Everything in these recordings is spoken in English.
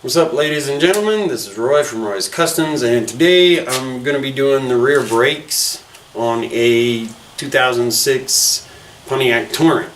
What's up, ladies and gentlemen? This is Roy from Roy's Customs, and today I'm going to be doing the rear brakes on a 2006 Pontiac Torrent.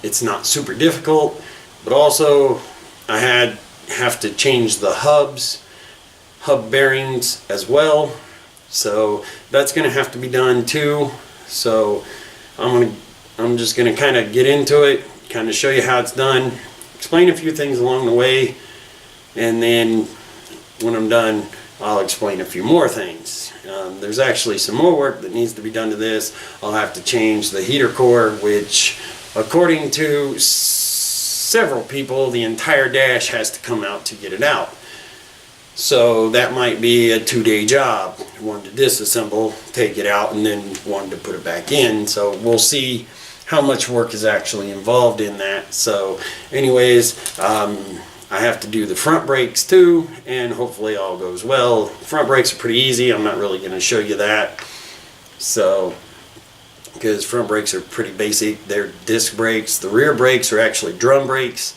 It's not super difficult, but also I have to change the hub bearings as well, so that's going to have to be done too. So I'm just going to kind of get into it, kind of show you how it's done, explain a few things along the way, and then when I'm done I'll explain a few more things. There's actually some more work that needs to be done to this. I'll have to change the heater core, which according to several people the entire dash has to come out to get it out. So that might be a 2-day job. One to disassemble, take it out, and then one to put it back in. So we'll see how much work is actually involved in that. So anyways, I have to do the front brakes too, and hopefully all goes well. Front brakes are pretty easy. I'm not really going to show you that, so because front brakes are pretty basic. They're disc brakes. The rear brakes are actually drum brakes,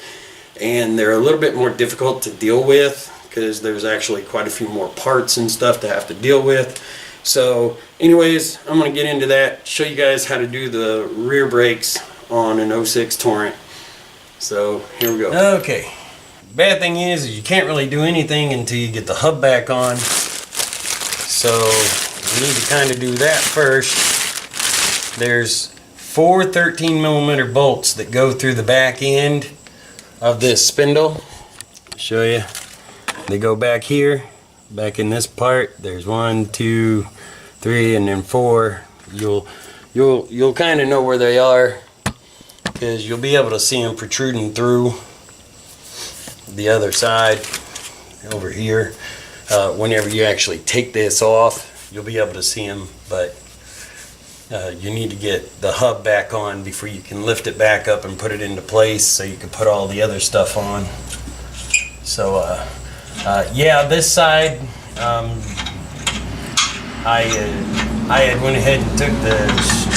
and they're a little bit more difficult to deal with because there's actually quite a few more parts and stuff to have to deal with. So anyways, I'm going to get into that, show you guys how to do the rear brakes on an 06 Torrent. So here we go. Okay, bad thing is you can't really do anything until you get the hub back on, so you need to kind of do that first. There's 4 13mm bolts that go through the back end of this spindle. I'll show you. They go back here, back in this part. There's 1, 2, 3, and then 4. You'll kind of know where they are because you'll be able to see them protruding through the other side over here. Whenever you actually take this off, you'll be able to see them, but you need to get the hub back on before you can lift it back up and put it into place so you can put all the other stuff on. So yeah, this side I had went ahead and took the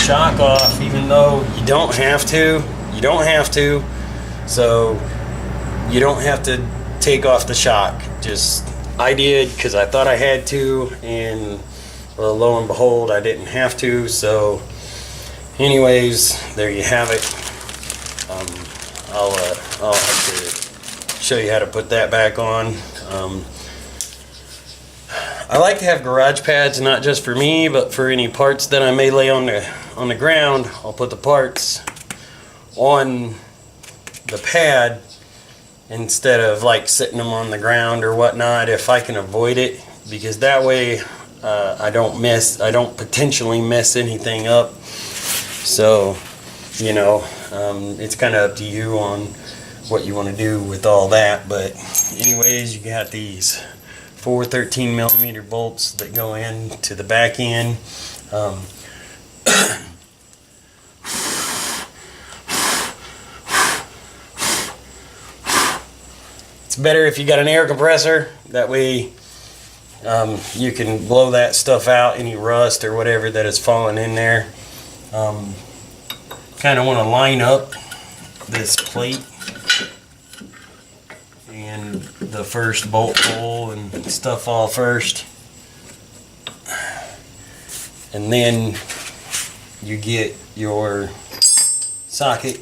shock off, even though you don't have to. So you don't have to take off the shock. Just I did because I thought I had to, and well, lo and behold, I didn't have to. So anyways, there you have it. I'll have to show you how to put that back on. I like to have garage pads, not just for me, but for any parts that I may lay on the ground. I'll put the parts on the pad instead of like sitting them on the ground or whatnot, if I can avoid it, because that way I don't potentially mess anything up. So you know, it's kind of up to you on what you want to do with all that. But anyways, you got these 4 13mm bolts that go into the back end. It's better if you got an air compressor. That way you can blow that stuff out, any rust or whatever that is falling in there. Kind of want to line up this plate and the first bolt hole and stuff all first, and then you get your socket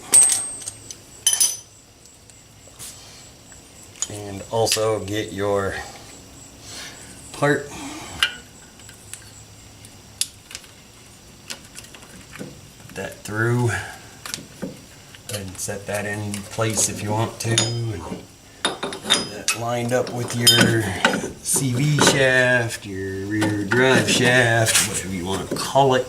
and also get your part. Put that through and set that in place if you want to, and that lined up with your CV shaft, your rear drive shaft, whatever you want to call it.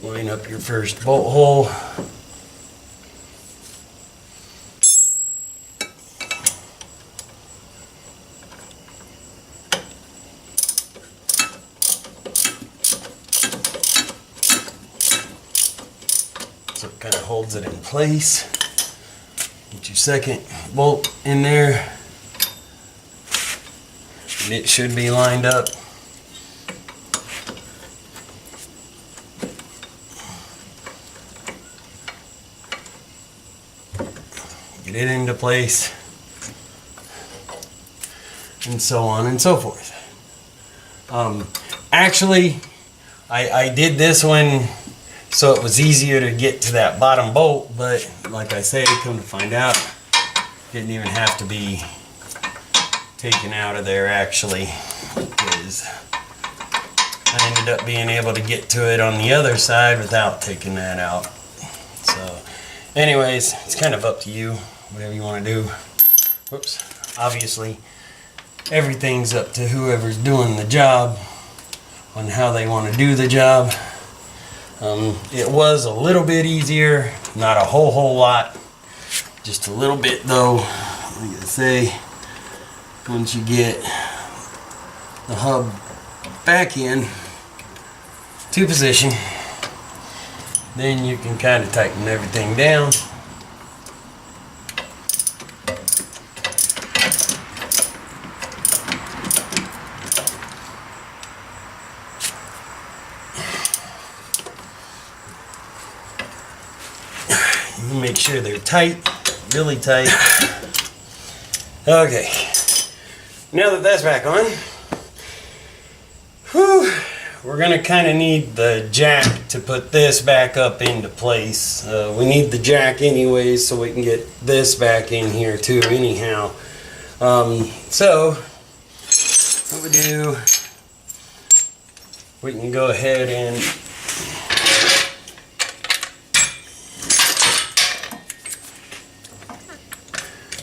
Line up your first bolt hole. So it kind of holds it in place. Get your second bolt in there, and it should be lined up. Get it into place, and so on and so forth. Actually, I did this one so it was easier to get to that bottom bolt, but like I say, come to find out, didn't even have to be taken out of there actually, because I ended up being able to get to it on the other side without taking that out. So anyways, it's kind of up to you, whatever you want to do. Whoops. Obviously, everything's up to whoever's doing the job on how they want to do the job. It was a little bit easier, not a whole lot, just a little bit though. Like I say, once you get the hub back in to position, then you can kind of tighten everything down. Make sure they're tight, really tight. Okay, now that that's back on, we're gonna kind of need the jack to put this back up into place. We need the jack anyways, so we can get this back in here too anyhow. So what we do, we can go ahead and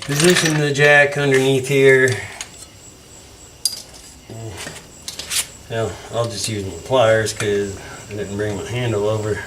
position the jack underneath here. Well, I'll just use my pliers because I didn't bring my handle over.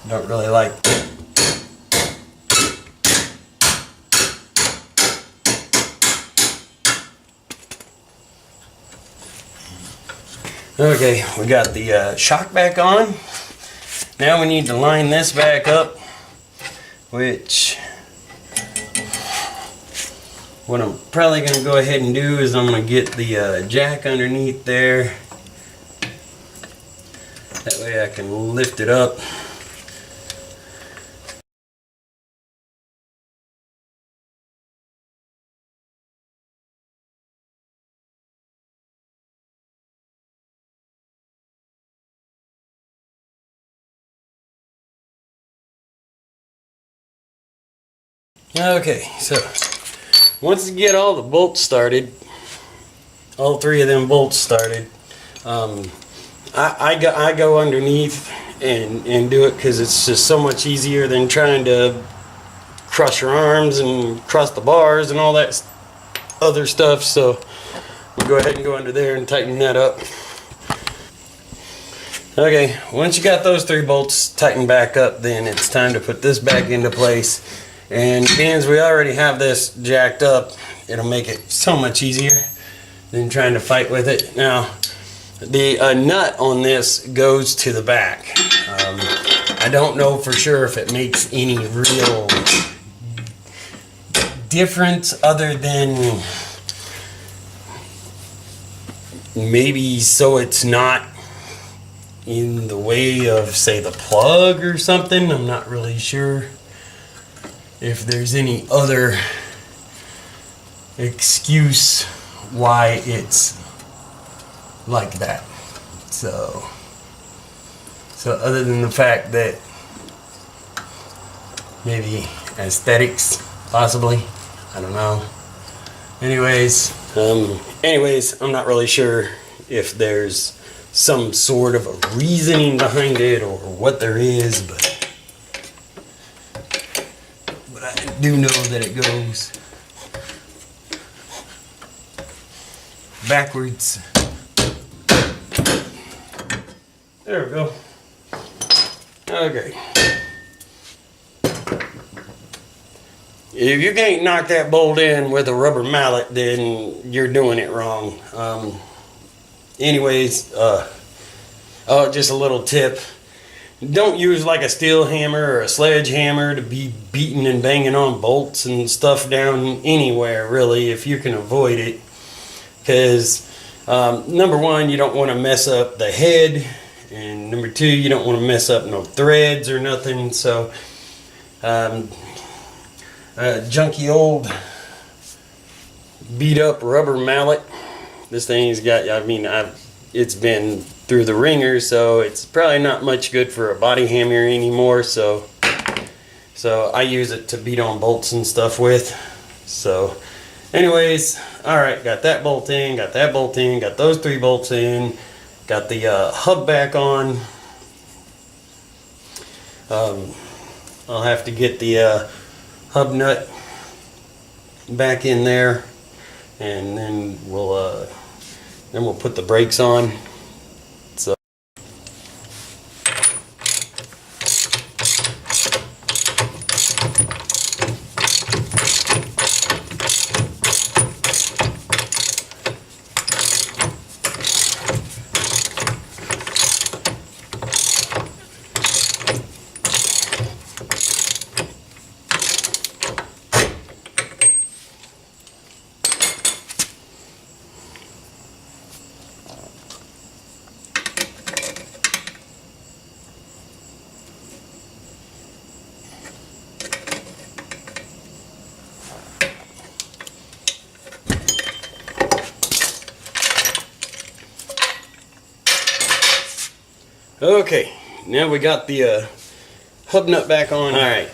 Don't really like Okay, we got the shock back on. Now we need to line this back up, which what I'm probably going to go ahead and do is I'm going to get the jack underneath there. That way I can lift it up. Okay, so once you get all the bolts started, all three of them bolts started, I go underneath and do it because it's just so much easier than trying to cross your arms and cross the bars and all that other stuff. So we'll go ahead and go under there and tighten that up. Okay, once you got those three bolts tightened back up, then it's time to put this back into place. And being we already have this jacked up, it'll make it so much easier than trying to fight with it. Now, the nut on this goes to the back. I don't know for sure if it makes any real difference other than maybe so it's not in the way of, say, the plug or something. I'm not really sure if there's any other excuse why it's like that. So So other than the fact that maybe aesthetics, possibly, I don't know. Anyways, I'm not really sure if there's some sort of a reasoning behind it or what there is, but I do know that it goes backwards. There we go. Okay. If you can't knock that bolt in with a rubber mallet, then you're doing it wrong. Anyways, just a little tip. Don't use like a steel hammer or a sledgehammer to be beating and banging on bolts and stuff down anywhere, really, if you can avoid it. Because, number one, you don't want to mess up the head. And number two, you don't want to mess up no threads or nothing. So, junky old beat up rubber mallet. This thing's got, it's been through the ringer, so it's probably not much good for a body hammer anymore. So I use it to beat on bolts and stuff with. So anyways, alright, got that bolt in, got that bolt in, got those 3 bolts in, got the hub back on. I'll have to get the hub nut back in there, and then we'll put the brakes on. So okay, now we got the hub nut back on. Alright,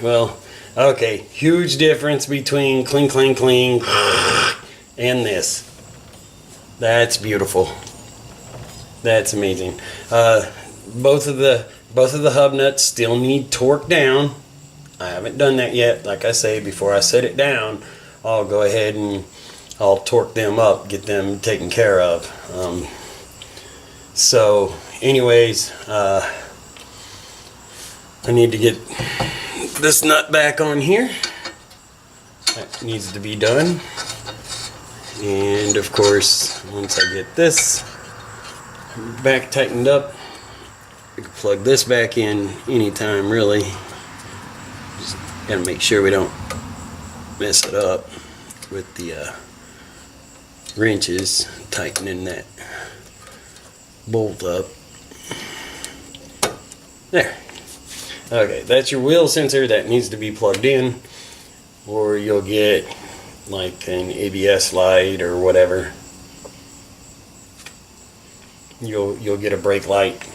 well, okay, huge difference between cling, cling, cling and this. That's beautiful. That's amazing. Both of the hub nuts still need torque down. I haven't done that yet. Like I say, before I set it down, I'll go ahead and I'll torque them up, get them taken care of. So anyways, I need to get this nut back on here. That needs to be done. And of course, once I get this back tightened up, we can plug this back in anytime, really. Just gotta make sure we don't mess it up with the wrenches, tightening that bolt up. There. Okay, that's your wheel sensor that needs to be plugged in, or you'll get like an ABS light or whatever. You'll get a brake light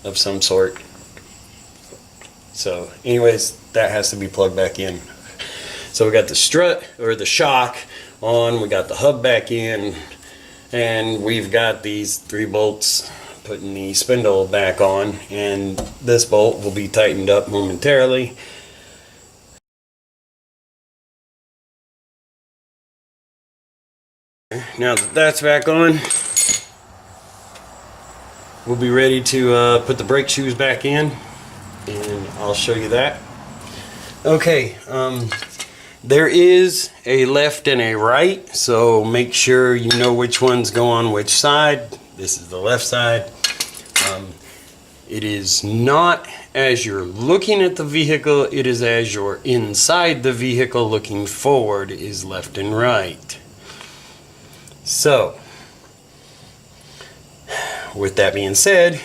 of some sort. So anyways, that has to be plugged back in. So we got the strut or the shock on, we got the hub back in, and we've got these 3 bolts putting the spindle back on, and this bolt will be tightened up momentarily. Now that that's back on, we'll be ready to put the brake shoes back in, and I'll show you that. Okay, there is a left and a right, so make sure you know which ones go on which side. This is the left side. It is not as you're looking at the vehicle, it is as you're inside the vehicle looking forward is left and right. So, with that being said,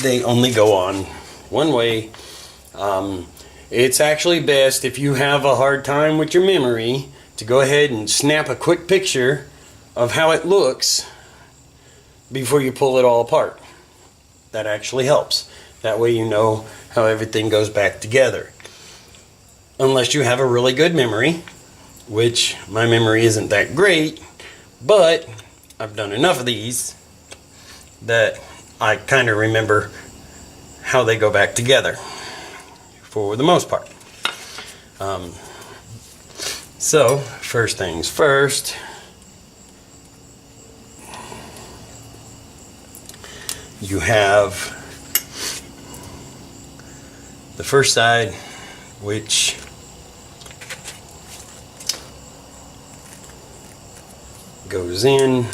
they only go on one way. It's actually best, if you have a hard time with your memory, to go ahead and snap a quick picture of how it looks before you pull it all apart. That actually helps. That way you know how everything goes back together. Unless you have a really good memory, which my memory isn't that great, but I've done enough of these that I kind of remember how they go back together for the most part. So first things first, you have the first side, which goes in.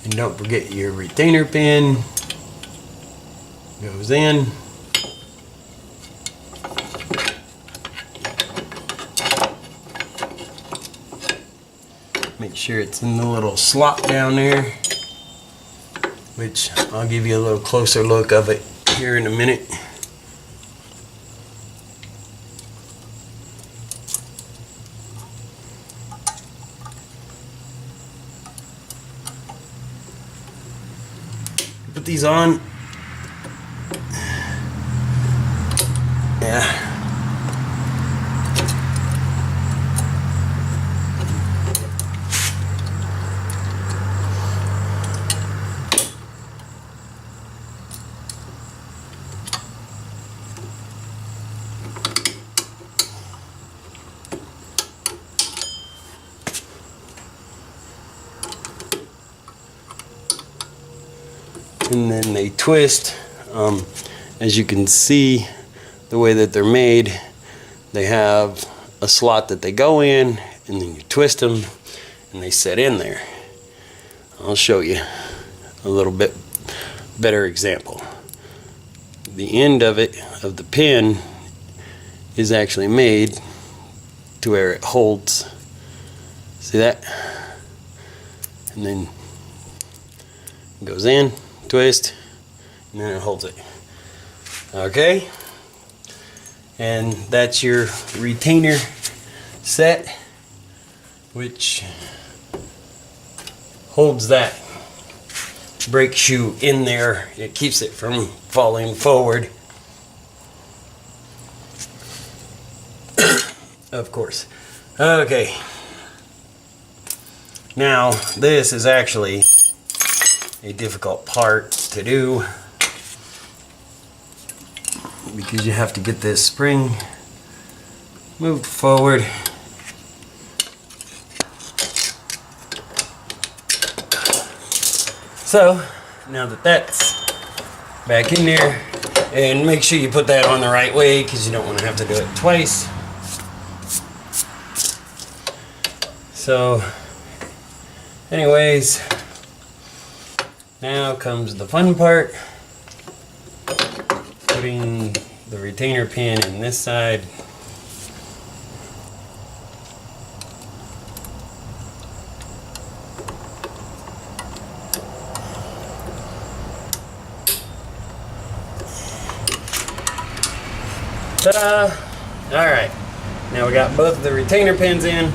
And don't forget your retainer pin goes in. Make sure it's in the little slot down there, which I'll give you a little closer look of it here in a minute. Put these on. Yeah. And then they twist. As you can see, the way that they're made, they have a slot that they go in, and then you twist them and they set in there. I'll show you a little bit better example. The end of it, of the pin, is actually made to where it holds. See that? And then it goes in, twist, and then it holds it. Okay, and that's your retainer set, which holds that brake shoe in there. It keeps it from falling forward. Of course. Okay, now this is actually a difficult part to do, because you have to get this spring moved forward. So now that that's back in there, and make sure you put that on the right way, because you don't want to have to do it twice. So anyways, now comes the fun part. Putting the retainer pin in this side. Ta-da! Alright, now we got both of the retainer pins in.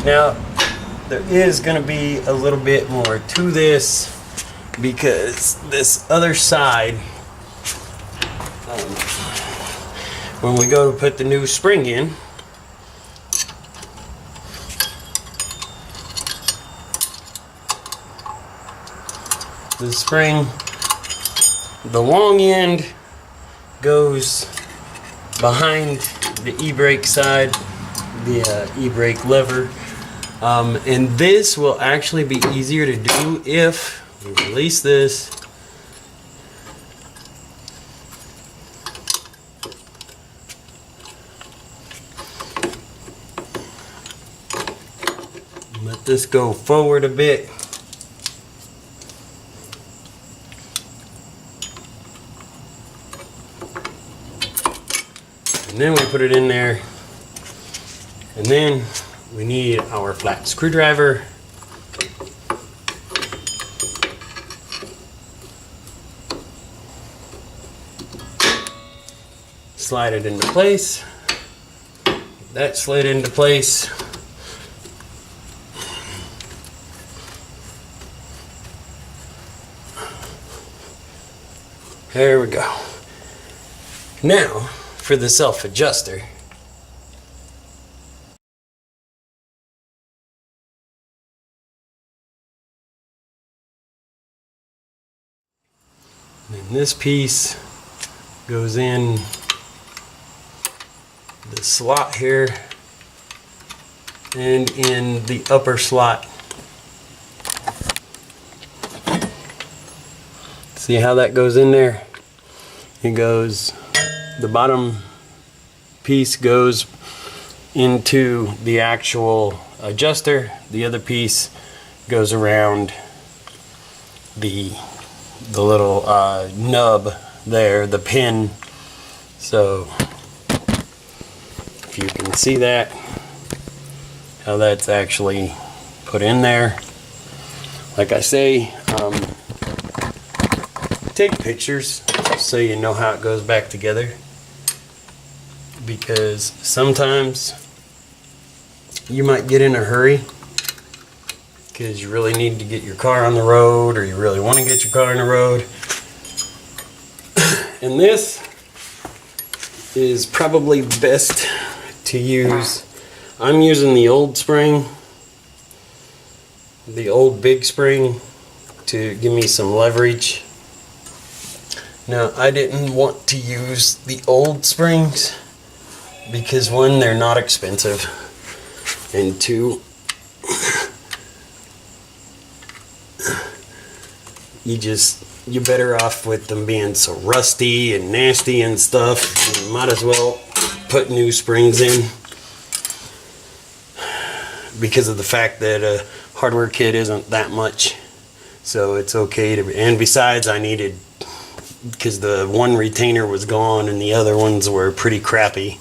Now there is going to be a little bit more to this, because this other side, when we go to put the new spring in, the spring, the long end goes behind the e-brake side, the e-brake lever, and this will actually be easier to do if we release this. Let this go forward a bit. And then we put it in there. And then we need our flat screwdriver. Slide it into place. that slid into place. There we go. Now for the self-adjuster. And this piece goes in the slot here and in the upper slot. See how that goes in there? It goes, the bottom piece goes into the actual adjuster. The other piece goes around the little nub there, the pin. So if you can see that, how that's actually put in there. Like I say, take pictures so you know how it goes back together, because sometimes you might get in a hurry because you really need to get your car on the road, or you really want to get your car on the road. And this is probably best to use. I'm using the old spring, the old big spring, to give me some leverage. Now, I didn't want to use the old springs because one, they're not expensive, and two, you're better off with them being so rusty and nasty and stuff. You might as well put new springs in, because of the fact that a hardware kit isn't that much, so it's okay to. And besides, I needed, because the one retainer was gone and the other ones were pretty crappy,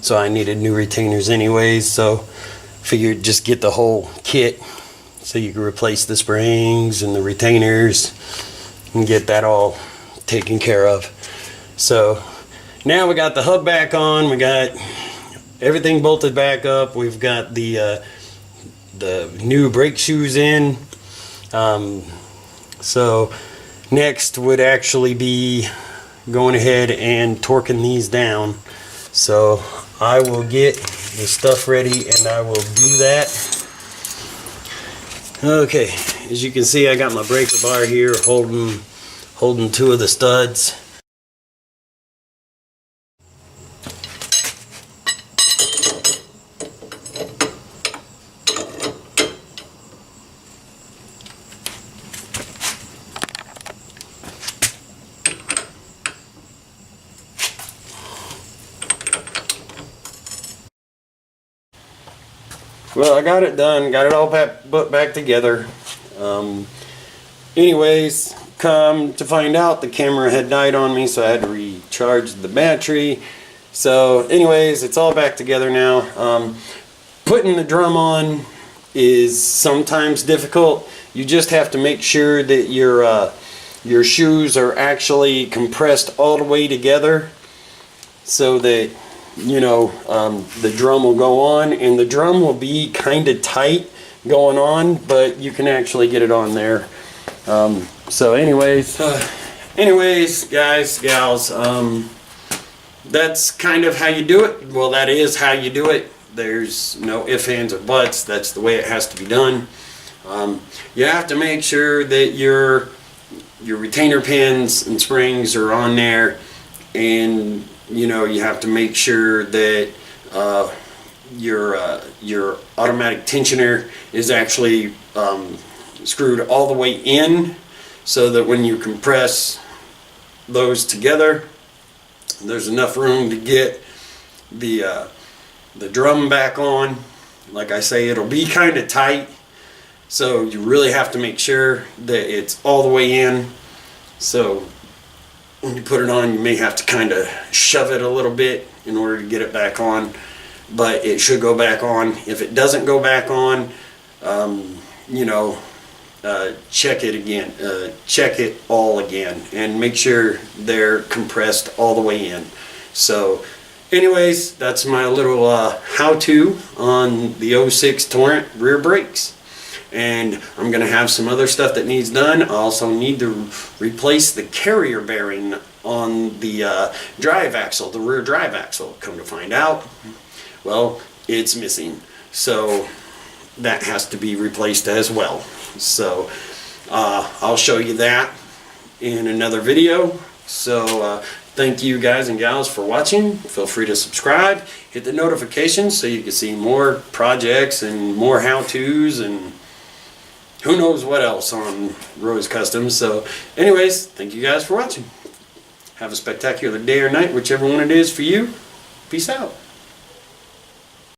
so I needed new retainers anyways. So figured just get the whole kit so you can replace the springs and the retainers and get that all taken care of. So now we got the hub back on, we got everything bolted back up, we've got the new brake shoes in. So next would actually be going ahead and torquing these down. So I will get the stuff ready and I will do that. Okay, as you can see, I got my breaker bar here holding two of the studs. Well, I got it done, got it all put back together. Anyways, come to find out, the camera had died on me, so I had to recharge the battery. So anyways, it's all back together now. Putting the drum on is sometimes difficult. You just have to make sure that your shoes are actually compressed all the way together, so that the drum will go on, and the drum will be kind of tight going on, but you can actually get it on there. So anyways, guys, gals, that's kind of how you do it. Well, that is how you do it. There's no ifs, ands, or buts. That's the way it has to be done. You have to make sure that your retainer pins and springs are on there, and you have to make sure that your automatic tensioner is actually screwed all the way in, so that when you compress those together, there's enough room to get the drum back on. Like I say, it'll be kind of tight, so you really have to make sure that it's all the way in. So when you put it on, you may have to kind of shove it a little bit in order to get it back on, but it should go back on. If it doesn't go back on, check it again, check it all again, and make sure they're compressed all the way in. So anyways, that's my little how-to on the 06 Torrent rear brakes. And I'm going to have some other stuff that needs done. I also need to replace the carrier bearing on the drive axle, the rear drive axle. Come to find out, well, it's missing. So that has to be replaced as well. So I'll show you that in another video. So thank you guys and gals for watching. Feel free to subscribe, hit the notifications so you can see more projects and more how-tos and who knows what else on Roy's Customs. So anyways, thank you guys for watching. Have a spectacular day or night, whichever one it is for you. Peace out.